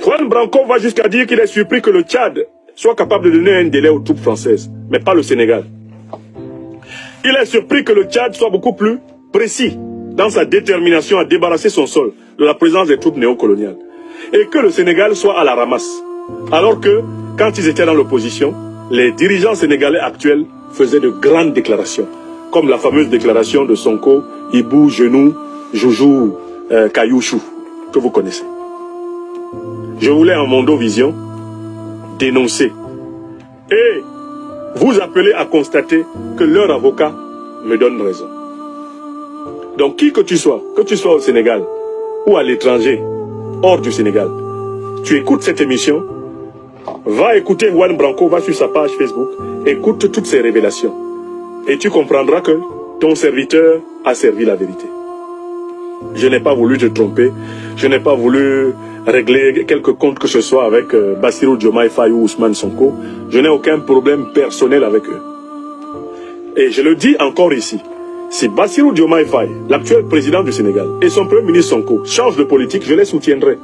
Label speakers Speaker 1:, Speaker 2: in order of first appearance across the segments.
Speaker 1: Juan Branco va jusqu'à dire qu'il est surpris que le Tchad soit capable de donner un délai aux troupes françaises, mais pas le Sénégal. Il est surpris que le Tchad soit beaucoup plus précis dans sa détermination à débarrasser son sol de la présence des troupes néocoloniales. Et que le Sénégal soit à la ramasse. Alors que, quand ils étaient dans l'opposition, les dirigeants sénégalais actuels faisaient de grandes déclarations. Comme la fameuse déclaration de Sonko, Ibou, Genou, Joujou, Kayouchou, que vous connaissez. Je voulais en Mondovision dénoncer. Et vous appelez à constater que leur avocat me donne raison. Donc qui que tu sois au Sénégal ou à l'étranger, hors du Sénégal, tu écoutes cette émission, va écouter Juan Branco, va sur sa page Facebook, écoute toutes ces révélations. Et tu comprendras que ton serviteur a servi la vérité. Je n'ai pas voulu te tromper, je n'ai pas voulu régler quelque compte que ce soit avec Bassirou Diomaye Faye ou Ousmane Sonko. Je n'ai aucun problème personnel avec eux. Et je le dis encore ici, si Bassirou Diomaye Faye, l'actuel président du Sénégal, et son premier ministre Sonko changent de politique, je les soutiendrai.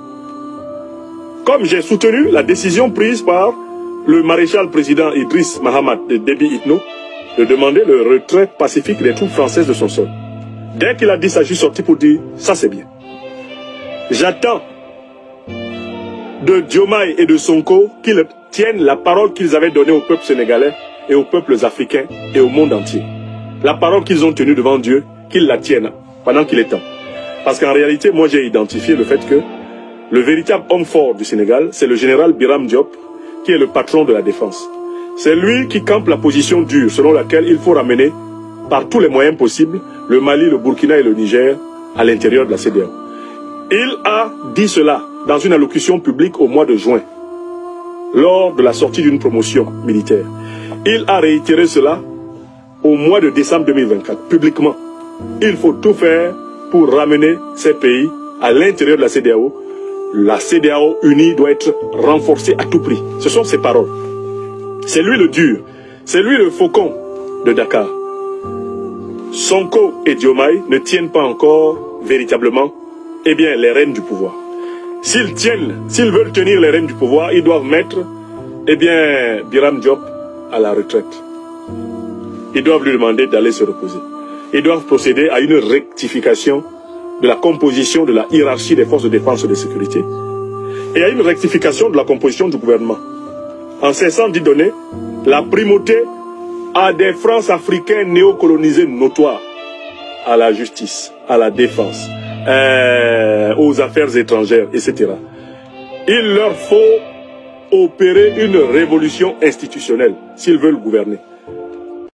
Speaker 1: Comme j'ai soutenu la décision prise par le maréchal président Idriss Mahamat de Déby Itno de demander le retrait pacifique des troupes françaises de son sol. Dès qu'il a dit ça, je suis sorti pour dire, ça c'est bien. J'attends de Diomaye et de Sonko qu'ils tiennent la parole qu'ils avaient donnée au peuple sénégalais et aux peuples africains et au monde entier. La parole qu'ils ont tenue devant Dieu, qu'ils la tiennent pendant qu'il est temps. Parce qu'en réalité, moi j'ai identifié le fait que le véritable homme fort du Sénégal, c'est le général Biram Diop, qui est le patron de la défense. C'est lui qui campe la position dure, selon laquelle il faut ramener, par tous les moyens possibles, le Mali, le Burkina et le Niger à l'intérieur de la CEDEAO. Il a dit cela dans une allocution publique au mois de juin, lors de la sortie d'une promotion militaire. Il a réitéré cela au mois de décembre 2024, publiquement. Il faut tout faire pour ramener ces pays à l'intérieur de la CEDEAO. La CEDEAO unie doit être renforcée à tout prix. Ce sont ses paroles. C'est lui le dur. C'est lui le faucon de Dakar. Sonko et Diomaye ne tiennent pas encore véritablement les rênes du pouvoir. S'ils veulent tenir les rênes du pouvoir, ils doivent mettre Biram Diop à la retraite. Ils doivent lui demander d'aller se reposer. Ils doivent procéder à une rectification de la composition de la hiérarchie des forces de défense et de sécurité et à une rectification de la composition du gouvernement, en cessant d'y donner la primauté à des France africains néocolonisés notoires, à la justice, à la défense, aux affaires étrangères, etc. Il leur faut opérer une révolution institutionnelle s'ils veulent gouverner.